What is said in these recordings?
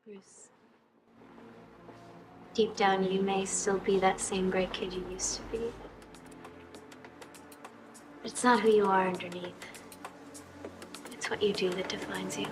Bruce, deep down you may still be that same bright kid you used to be. But it's not who you are underneath. It's what you do that defines you.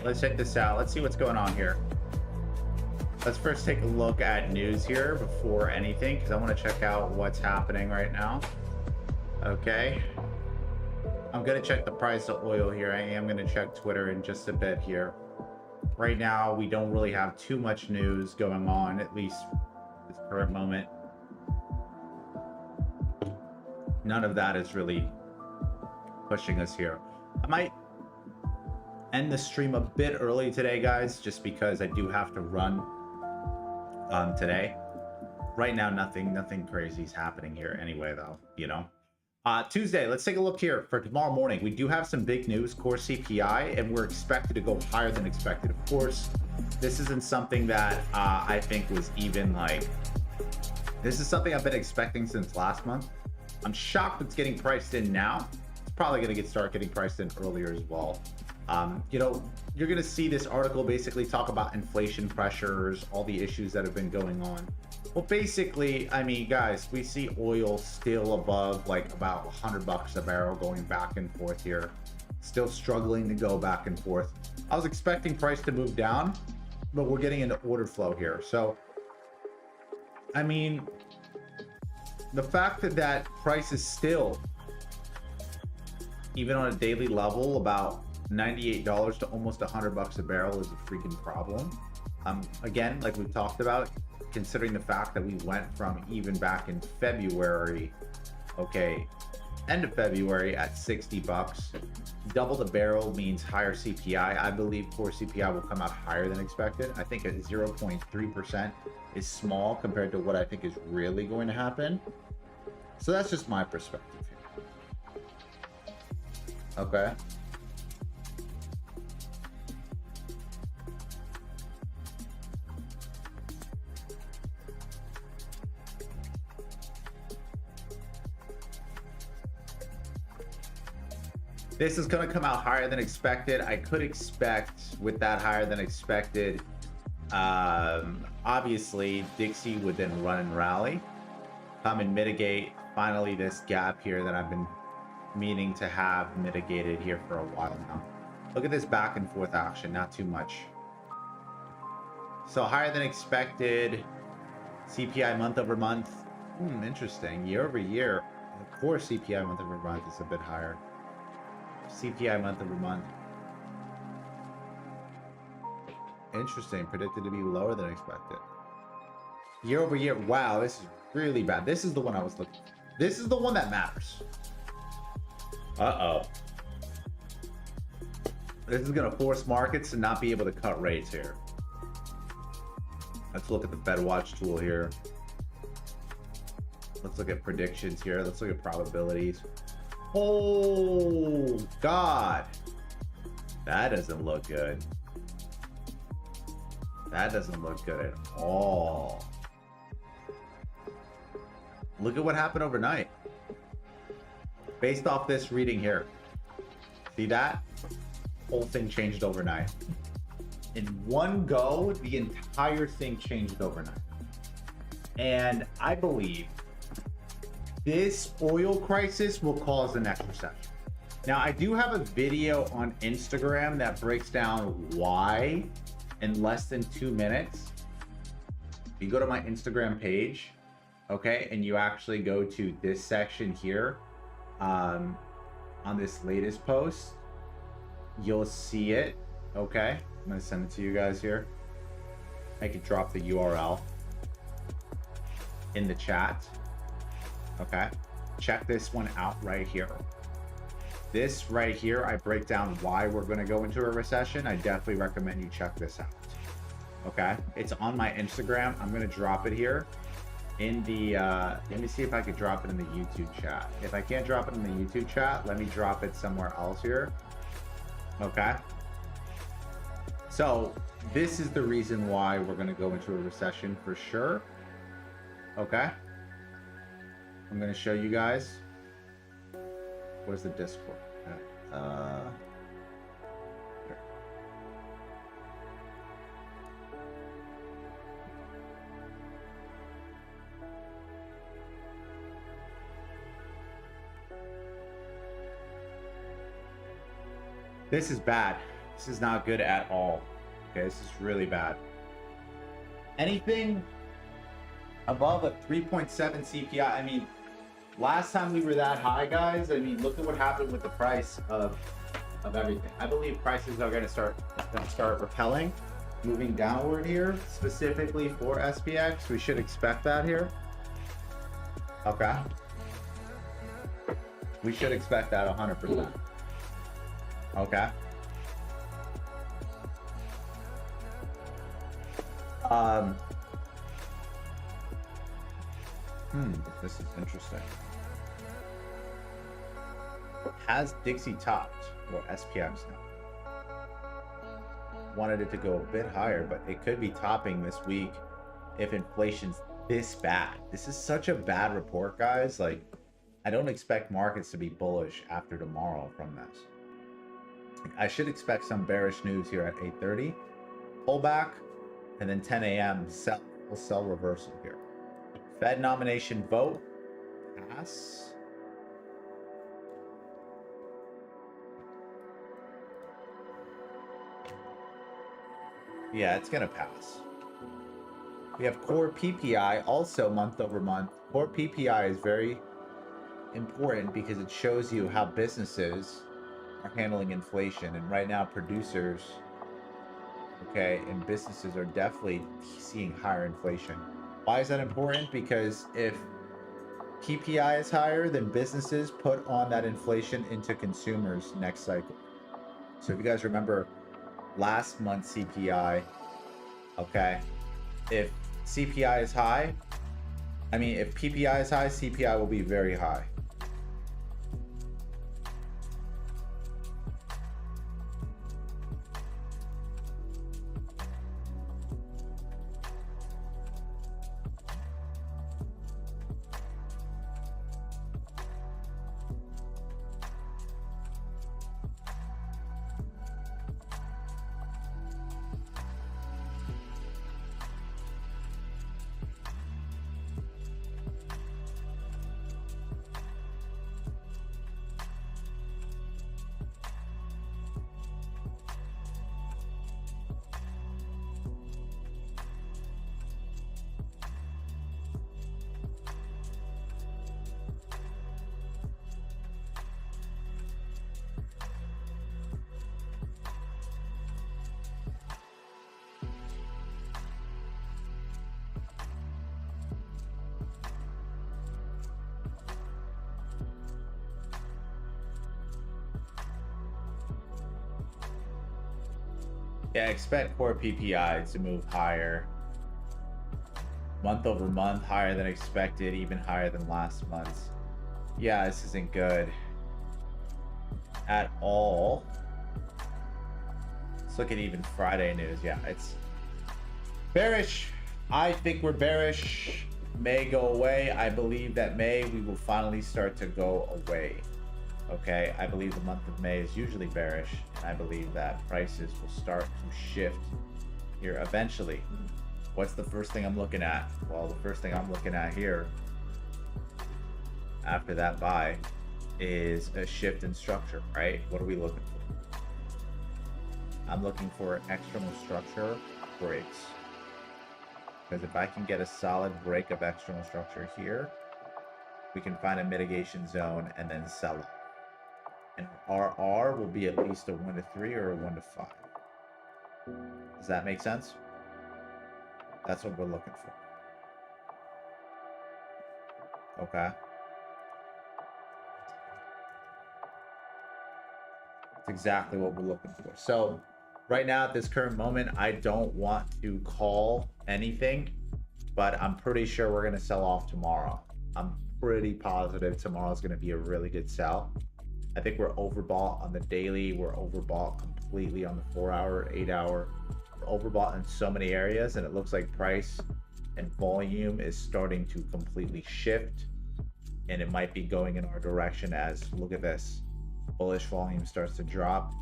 let's check this out. Let's see what's going on here. Let's first take a look at news here before anything, because I want to check out what's happening right now. Okay. I'm going to check the price of oil here. I am going to check Twitter in just a bit here. Right now, we don't really have too much news going on, at least at this current moment. None of that is really pushing us here. I might end the stream a bit early today, guys, just because I do have to run today. Right now, nothing crazy is happening here anyway, though, you know. Tuesday, let's take a look here for tomorrow morning. We do have some big news, core CPI, and we're expected to go higher than expected. Of course, this isn't something that I think was even like, this is something I've been expecting since last month. I'm shocked it's getting priced in now. It's probably going to start getting priced in earlier as well. You know, you're going to see this article basically talk about inflation pressures, all the issues that have been going on. Well, basically, I mean, guys, we see oil still above like about $100 a barrel, going back and forth here. Still struggling to go back and forth. I was expecting price to move down, but we're getting into order flow here. So, I mean, the fact that price is still, even on a daily level, about $98 to almost $100 a barrel is a freaking problem. Again, like we've talked about, considering the fact that we went from even back in February, okay, end of February at $60. Double the barrel means higher CPI. I believe core CPI will come out higher than expected. I think at 0.3% is small compared to what I think is really going to happen. So that's just my perspective here. Okay. This is going to come out higher than expected. I could expect with that higher than expected, obviously Dixie would then run and rally, come and mitigate finally this gap here that I've been meaning to have mitigated here for a while now. Look at this back and forth action, not too much. So higher than expected, CPI month over month. Interesting. Year over year, of course CPI month over month is a bit higher. CPI month over month. Interesting. Predicted to be lower than expected. Year over year. Wow, this is really bad. This is the one I was looking for. This is the one that matters. Uh-oh. This is going to force markets to not be able to cut rates here. Let's look at the Fed Watch tool here. Let's look at predictions here. Let's look at probabilities. Oh, God. That doesn't look good. That doesn't look good at all. Look at what happened overnight. Based off this reading here. See that? Whole thing changed overnight. In one go, the entire thing changed overnight. And I believe this oil crisis will cause the next recession. Now, I do have a video on Instagram that breaks down why in less than 2 minutes. You go to my Instagram page, okay, and you actually go to this section here on this latest post. You'll see it, okay? I'm gonna send it to you guys here. I could drop the URL in the chat. Okay, check this one out right here. This right here, I break down why we're going to go into a recession. I definitely recommend you check this out. Okay, it's on my Instagram. I'm going to drop it here in the, let me see if I could drop it in the YouTube chat. If I can't drop it in the YouTube chat, let me drop it somewhere else here. Okay. So this is the reason why we're going to go into a recession for sure. Okay. I'm going to show you guys. Where's the Discord? Here. This is bad. This is not good at all. Okay, this is really bad. Anything above a 3.7 CPI, I mean, last time we were that high, guys, I mean, look at what happened with the price of everything. I believe prices are going to start repelling, moving downward here, specifically for SPX. We should expect that here. Okay. We should expect that 100%. Okay. This is interesting. Has Dixie topped or SPX now? Wanted it to go a bit higher, but it could be topping this week if inflation's this bad. This is such a bad report, guys. Like, I don't expect markets to be bullish after tomorrow from this. I should expect some bearish news here at 8:30, pullback, and then 10 a.m. sell reversal here. Fed nomination vote, pass. Yeah, it's gonna pass. We have core PPI also month over month. Core PPI is very important because it shows you how businesses are handling inflation, and right now producers, okay, and businesses are definitely seeing higher inflation. Why is that important? Because if PPI is higher, then businesses put on that inflation into consumers next cycle. So if you guys remember last month's CPI, okay, if CPI is high, I mean, if PPI is high, CPI will be very high. Yeah, expect core PPI to move higher. Month over month, higher than expected, even higher than last month's. Yeah, this isn't good at all. Let's look at even Friday news. Yeah, it's bearish. I think we're bearish. May go away. I believe that May we will finally start to go away. Okay, I believe the month of May is usually bearish, and I believe that prices will start to shift here eventually. What's the first thing I'm looking at? Well, the first thing I'm looking at here after that buy is a shift in structure, right? What are we looking for? I'm looking for external structure breaks. Because if I can get a solid break of external structure here, we can find a mitigation zone and then sell it. And RR will be at least a 1 to 3 or a 1 to 5. Does that make sense? That's what we're looking for. Okay. That's exactly what we're looking for. So right now at this current moment, I don't want to call anything, but I'm pretty sure we're going to sell off tomorrow. I'm pretty positive tomorrow's going to be a really good sell. I think we're overbought on the daily. We're overbought completely on the 4-hour, 8-hour. We're overbought in so many areas, and it looks like price and volume is starting to completely shift, and it might be going in our direction as, look at this, bullish volume starts to drop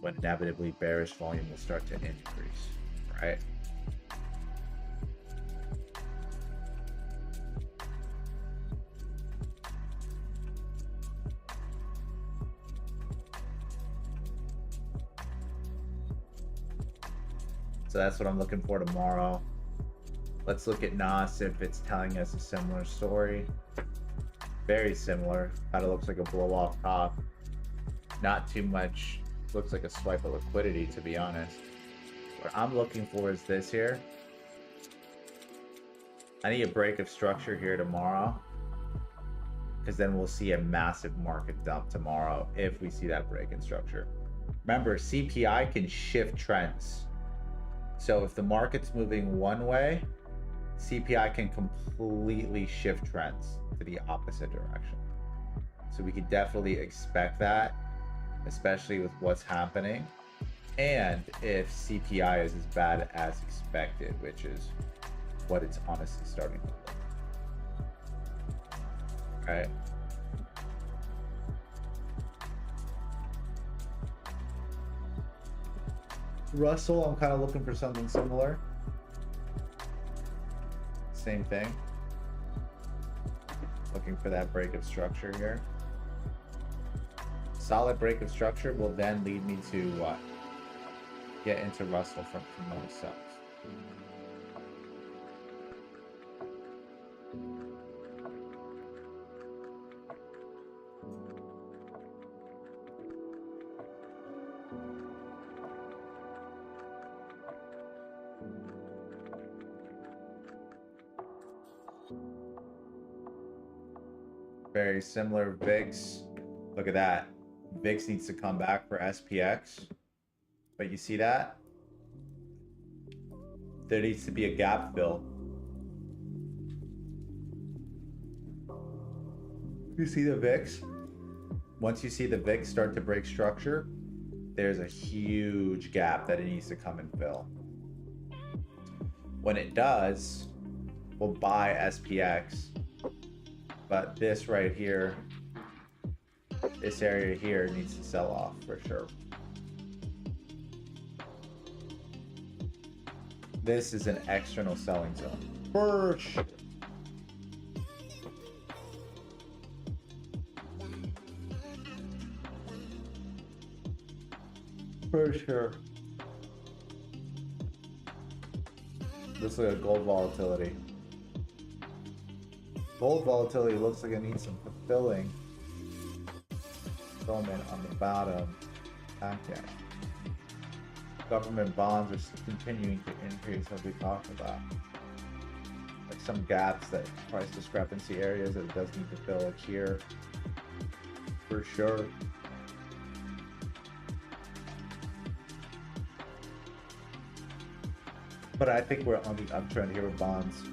when inevitably bearish volume will start to increase, right? So that's what I'm looking for tomorrow. Let's look at NOS if it's telling us a similar story. Very similar. Kind of looks like a blow off top. Not too much. Looks like a swipe of liquidity, to be honest. What I'm looking for is this here. I need a break of structure here tomorrow, because then we'll see a massive market dump tomorrow if we see that break in structure. Remember, CPI can shift trends. So if the market's moving one way, CPI can completely shift trends to the opposite direction. So we could definitely expect that, especially with what's happening. And if CPI is as bad as expected, which is what it's honestly starting to look. Okay. Russell, I'm kind of looking for something similar. Same thing. Looking for that break of structure here. Solid break of structure will then lead me to what? Get into Russell from tomorrow's sells. Very similar VIX. Look at that. VIX needs to come back for SPX. But you see that? There needs to be a gap fill. You see the VIX? Once you see the VIX start to break structure, there's a huge gap that it needs to come and fill. When it does, we'll buy SPX. But this right here, this area here needs to sell off for sure. This is an external selling zone. For sure. For sure. This is like a gold volatility. Gold volatility looks like it needs some fulfilling fulfillment on the bottom. Okay. Government bonds are continuing to increase, as we talked about. Like some gaps, that price discrepancy areas that it does need to fill, like here. For sure. But I think we're on the uptrend here with bonds.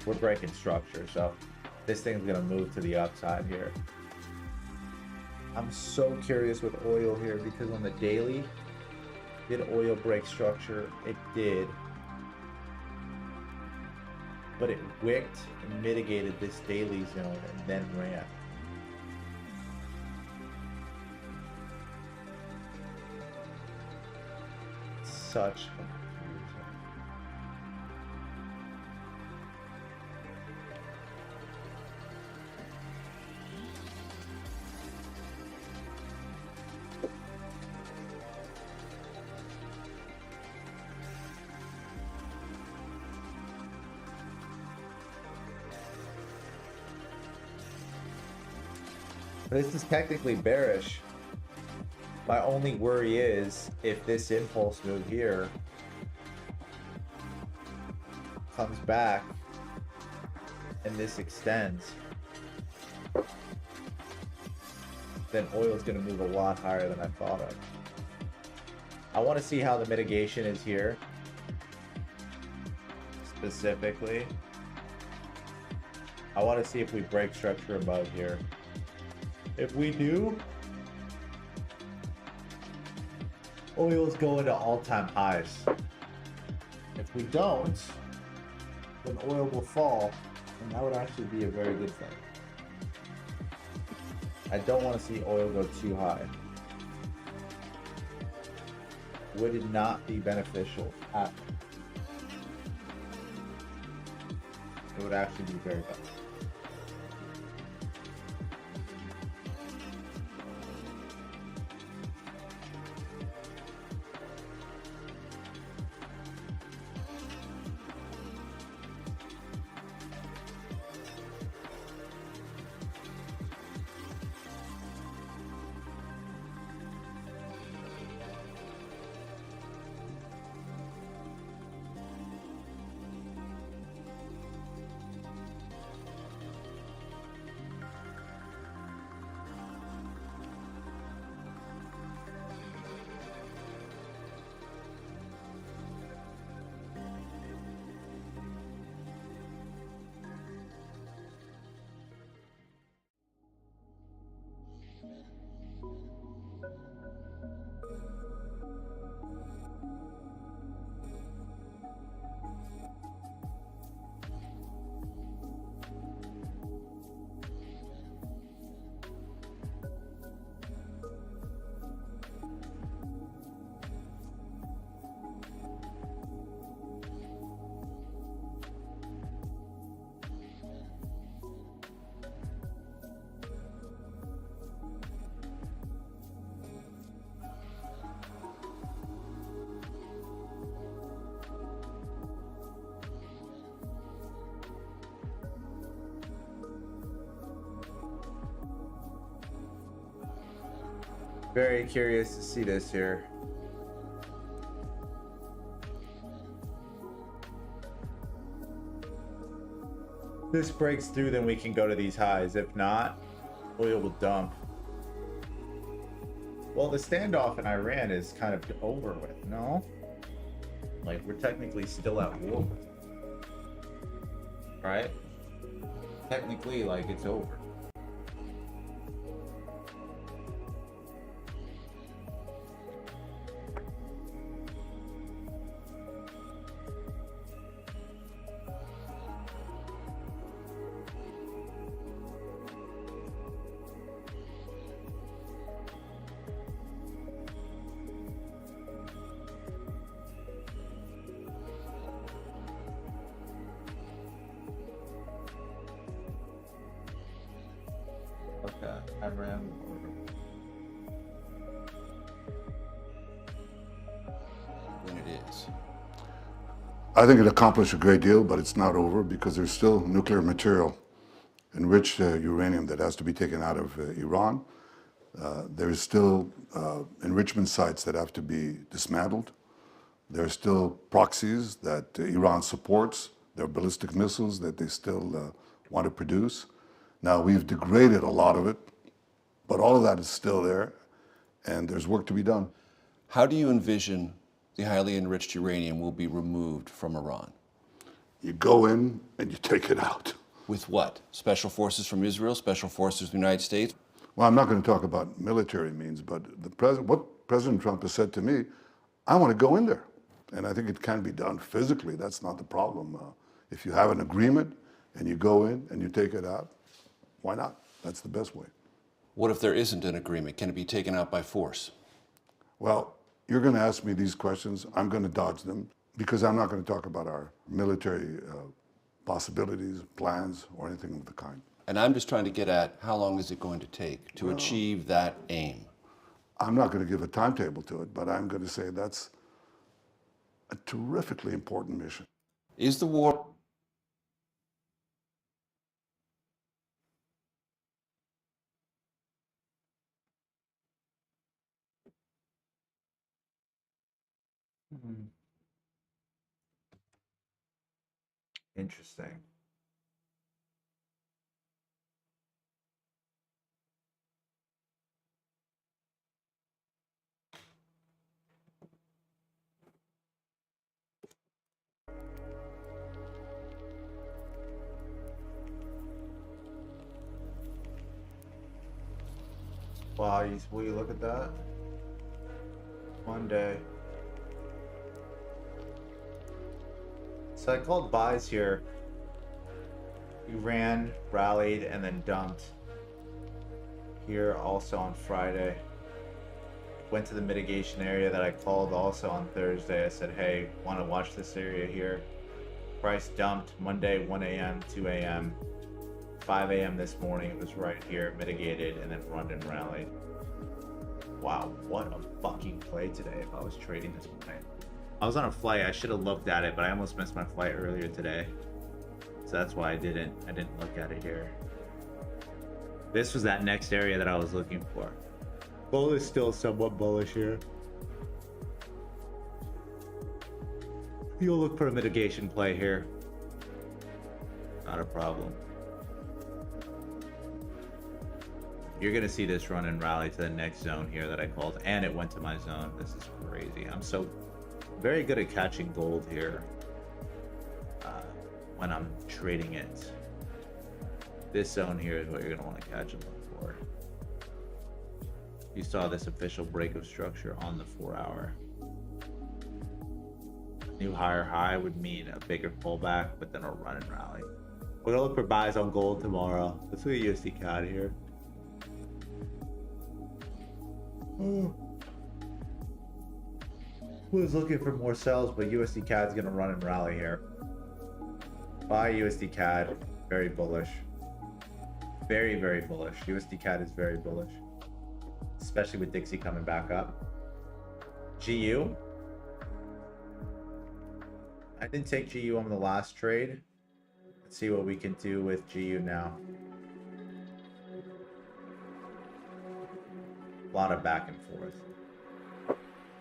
We're breaking structure, so this thing's gonna move to the upside here. I'm so curious with oil here, because on the daily, did oil break structure? It did. But it wicked and mitigated this daily zone and then ran. Such confusion. This is technically bearish. My only worry is if this impulse move here comes back and this extends, then oil is going to move a lot higher than I thought of. I want to see how the mitigation is here. Specifically, I want to see if we break structure above here. If we do, oil's going to all-time highs. If we don't, then oil will fall, and that would actually be a very good thing. I don't want to see oil go too high. Would it not be beneficial at all? It would actually be very bad. Very curious to see this here. This breaks through, then we can go to these highs. If not, oil will dump. Well, the standoff in Iran is kind of over with, no? Like, we're technically still at war. Right? Technically, like, it's over. Okay, Iran war. When it is. I think it accomplished a great deal, but it's not over because there's still nuclear material, enriched uranium that has to be taken out of Iran. There's still enrichment sites that have to be dismantled. There are still proxies that Iran supports. There are ballistic missiles that they still want to produce. Now, we've degraded a lot of it, but all of that is still there, and there's work to be done. How do you envision the highly enriched uranium will be removed from Iran? You go in and you take it out. With what? Special forces from Israel? Special forces from the United States? Well, I'm not going to talk about military means, but what President Trump has said to me, I want to go in there. And I think it can be done physically. That's not the problem. If you have an agreement and you go in and you take it out, why not? That's the best way. What if there isn't an agreement? Can it be taken out by force? Well, you're going to ask me these questions. I'm going to dodge them because I'm not going to talk about our military possibilities, plans, or anything of the kind. And I'm just trying to get at how long is it going to take to achieve that aim? I'm not going to give a timetable to it, but I'm going to say that's a terrifically important mission. Is the war Interesting. Wow, will you look at that? One day. So I called buys here. You ran, rallied, and then dumped. Here also on Friday. Went to the mitigation area that I called also on Thursday. I said, hey, want to watch this area here. Price dumped Monday, 1 a.m., 2 a.m., 5 a.m. this morning. It was right here, mitigated, and then run and rallied. Wow, what a fucking play today if I was trading this morning. I was on a flight. I should have looked at it, but I almost missed my flight earlier today. So that's why I didn't look at it here. This was that next area that I was looking for. Bull is still somewhat bullish here. You'll look for a mitigation play here. Not a problem. You're gonna see this run and rally to the next zone here that I called, and it went to my zone. This is crazy. I'm so very good at catching gold here when I'm trading it. This zone here is what you're gonna want to catch and look for. You saw this official break of structure on the 4-hour. New higher high would mean a bigger pullback, but then a run and rally. We're gonna look for buys on gold tomorrow. Let's look at USD CAD here. Who's looking for more sells, but USD CAD's gonna run and rally here. Buy USD CAD, very bullish. Very, very bullish. USD CAD is very bullish. Especially with Dixie coming back up. GU. I didn't take GU on the last trade. Let's see what we can do with GU now. A lot of back and forth.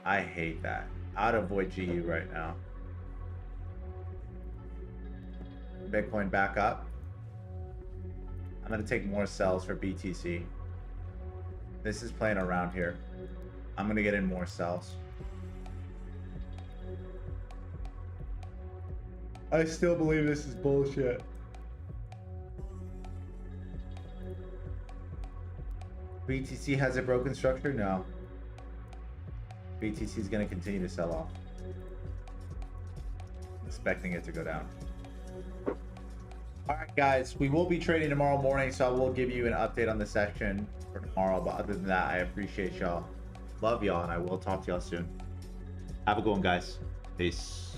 I hate that. I'd avoid GU right now. Bitcoin back up. I'm going to take more sells for BTC. This is playing around here. I'm going to get in more sells. I still believe this is bullshit. BTC has a broken structure? No. BTC is going to continue to sell off. Expecting it to go down. All right, guys, we will be trading tomorrow morning, so I will give you an update on the session for tomorrow. But other than that, I appreciate y'all. Love y'all, and I will talk to y'all soon. Have a good one, guys. Peace.